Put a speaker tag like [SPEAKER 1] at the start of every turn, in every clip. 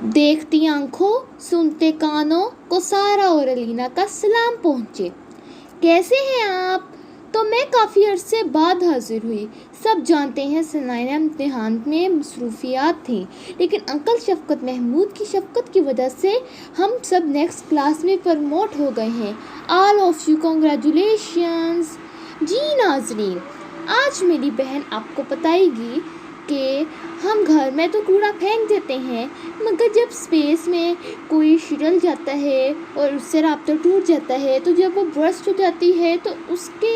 [SPEAKER 1] देखती आंखों सुनते कानों को सारा और अलीना का सलाम पहुँचे। कैसे हैं आप? तो मैं काफ़ी अरसे बाद हाजिर हुई। सब जानते हैं सनाया इम्तिहान में मसरूफियात थी, लेकिन अंकल शफकत महमूद की शफकत की वजह से हम सब नेक्स्ट क्लास में प्रमोट हो गए हैं। All of you congratulations. जी नाजरीन, आज मेरी बहन आपको बताएगी कि हम घर में तो कूड़ा फेंक देते हैं, मगर जब स्पेस में कोई शिरल जाता है और उससे राब्ता टूट जाता है, तो जब वो बर्स्ट हो जाती है तो उसके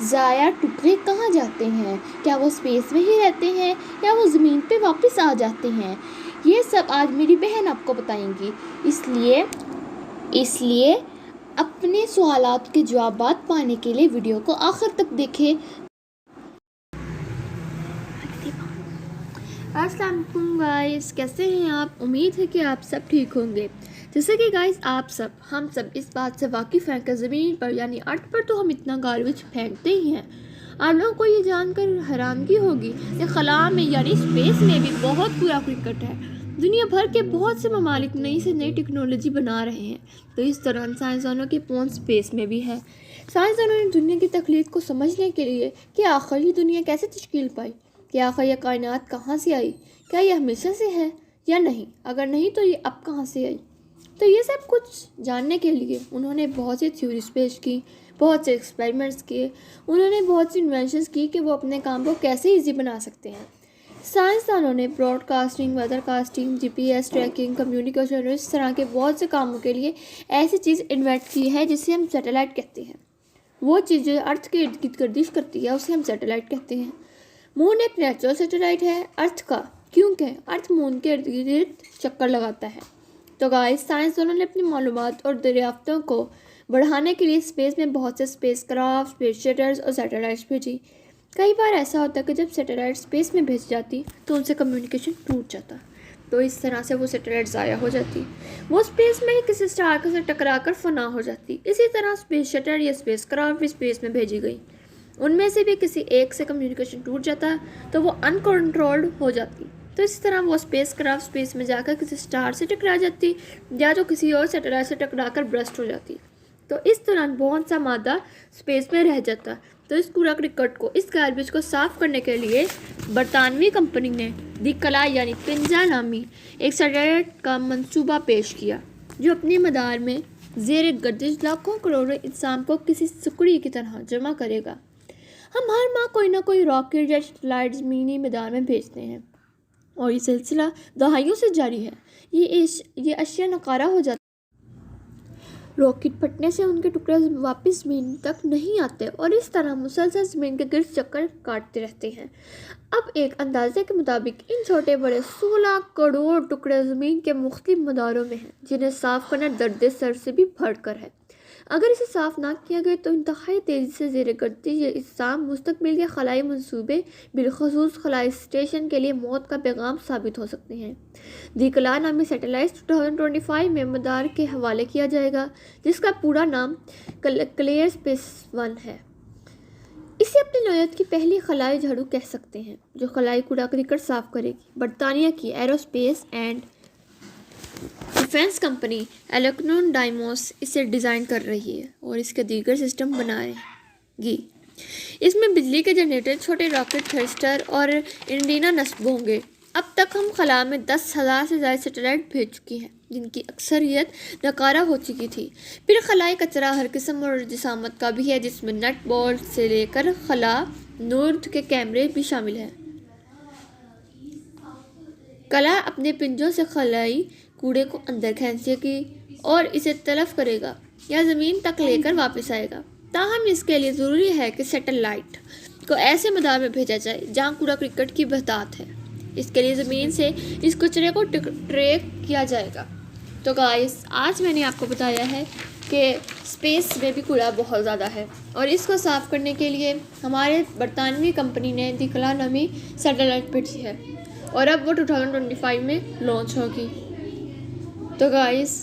[SPEAKER 1] ज़ाया टुकड़े कहाँ जाते हैं? क्या वो स्पेस में ही रहते हैं या वो ज़मीन पे वापस आ जाते हैं? ये सब आज मेरी बहन आपको बताएंगी। इसलिए अपने सवालात के जवाबात पाने के लिए वीडियो को आखिर तक देखें। अस्सलाम वालेकुम गाइस, कैसे हैं आप? उम्मीद है कि आप सब ठीक होंगे। जैसे कि गाइस हम सब इस बात से वाकिफ़ हैं कि ज़मीन पर यानी अर्थ पर तो हम इतना गार्बेज फेंकते ही हैं। आप लोगों को ये जानकर हैरानगी होगी कि खला में यानी स्पेस में भी बहुत कूड़ा क्रिकेट है। दुनिया भर के बहुत से ममालिक नई से नई टेक्नोलॉजी बना रहे हैं, तो इस दौरान साइंसदानों की पहुंच स्पेस में भी है। साइंसदानों ने दुनिया की तख्लीक को समझने के लिए कि आखिर ये दुनिया कैसे तश्कील पाई, कि आखिर यह कायनात कहाँ से आई, क्या ये हमेशा से है या नहीं, अगर नहीं तो ये अब कहाँ से आई। तो ये सब कुछ जानने के लिए उन्होंने बहुत सी थ्योरीज पेश की, बहुत से एक्सपेरिमेंट्स किए, उन्होंने बहुत सी इन्वेंशंस की कि वो अपने काम को कैसे ईजी बना सकते हैं। साइंसदानों ने ब्रॉडकास्टिंग, वेदरकास्टिंग, जीपीएस ट्रैकिंग, कम्युनिकेशन, इस तरह के बहुत से कामों के लिए ऐसी चीज़ इन्वेंट की है जिसे हम सैटेलाइट कहते हैं। वो चीज़ जो अर्थ के इर्द गिर्द गर्दिश करती है उसे हम सैटेलाइट कहते हैं। मून एक नेचुरल सैटेलाइट है अर्थ का, क्योंकि अर्थ मून के इर्द गिर्द चक्कर लगाता है। तो गाइस, साइंसदानों ने अपनी मालूमात और दरियाफ्तों को बढ़ाने के लिए स्पेस में बहुत से स्पेस क्राफ्ट, स्पेस शटल्स और सैटेलाइट्स भेजी। कई बार ऐसा होता है कि जब सैटेलाइट स्पेस में भेज जाती तो उनसे कम्युनिकेशन टूट जाता, तो इस तरह से वो सैटेलाइट ज़ाया हो जाती, वो स्पेस में ही किसी स्टार के साथ टकरा कर फना हो जाती। इसी तरह स्पेस शटल या स्पेस क्राफ्ट भी स्पेस में भेजी गई, उनमें से भी किसी एक से कम्युनिकेशन टूट जाता तो वो अनकंट्रोल्ड हो जाती, तो इस तरह वो स्पेस क्राफ्ट स्पेस में जाकर किसी स्टार से टकरा जाती या तो किसी और सैटेलाइट से टकरा कर ब्रस्ट हो जाती। तो इस दौरान बहुत सा मादा स्पेस में रह जाता। तो इस कूड़ा क्रिकेट को, इस गार्बेज को साफ़ करने के लिए बरतानवी कंपनी ने दी कला यानी पिंजा नामी एक सैटेलाइट का मंसूबा पेश किया, जो अपने मदार में ज़ेर गर्दिश लाखों करोड़ों इंसान को किसी सुकड़ी की तरह जमा करेगा। हम हर माह कोई ना कोई रॉकेट या सैटेलाइट ज़मीनी मैदान में भेजते हैं और ये सिलसिला दहाइयों से जारी है। ये अशिया नकारा हो जाता, रॉकेट फटने से उनके टुकड़े वापस ज़मीन तक नहीं आते और इस तरह मुसलसल ज़मीन के गिर्द चक्कर काटते रहते हैं। अब एक अंदाजे के मुताबिक इन छोटे बड़े 16 करोड़ टुकड़े ज़मीन के मुख्तलिफ मदारों में हैं, जिन्हें साफ़ करना दर्द सर से भी बढ़कर है। अगर इसे साफ़ ना किया गया तो इंतहाई तेज़ी से ज़ेर गर्दिश ये इस्साम मुस्तकबिल के खलाई मंसूबे, बिलखसूस खलाई स्टेशन के लिए मौत का पैगाम साबित हो सकते हैं। दी कला नामी सैटेलाइट 2025 में मदार के हवाले किया जाएगा, जिसका पूरा नाम क्लियर स्पेस 1 है। इसे अपनी नौयत की पहली खलाई झाड़ू कह सकते हैं, जो खलाई कूड़ा क्रिकेट साफ करेगी। बरतानिया की एरोस्पेस एंड डिफेंस कंपनी एलेक्नोन डाइमोस इसे डिज़ाइन कर रही है और इसके दीगर सिस्टम बनाएगी। इसमें बिजली के जनरेटर, छोटे रॉकेट थ्रस्टर और एंटीना नस्ब होंगे। अब तक हम खला में 10,000 से ज़्यादा सैटेलाइट भेज चुकी हैं, जिनकी अक्सरियत नकारा हो चुकी थी। फिर खलाई कचरा हर किस्म और जिसामत का भी है, जिसमें नट बोल्ट से लेकर खला नूर के कैमरे भी शामिल हैं। कला अपने पिंजों से खलाई कूड़े को अंदर खींचेगी और इसे तलफ करेगा या ज़मीन तक लेकर वापस आएगा। ताहम इसके लिए ज़रूरी है कि सैटेलाइट को ऐसे मदार में भेजा जाए जहाँ कूड़ा क्रिकेट की बहतात है। इसके लिए ज़मीन से इस कचरे को ट्रैक किया जाएगा। तो गाइस, आज मैंने आपको बताया है कि स्पेस में भी कूड़ा बहुत ज़्यादा है और इसको साफ़ करने के लिए हमारे बरतानवी कंपनी ने दी कला नामी सैटेलाइट भेजी है और अब वो 2025 में लॉन्च होगी। तो गाइस,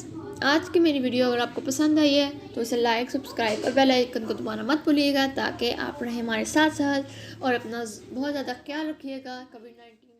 [SPEAKER 1] आज की मेरी वीडियो अगर आपको पसंद आई है तो इसे लाइक, सब्सक्राइब और बेल आइकन को दबाना मत भूलिएगा, ताकि आप रहें हमारे साथ साथ और अपना बहुत ज़्यादा ख्याल रखिएगा। कोविड-19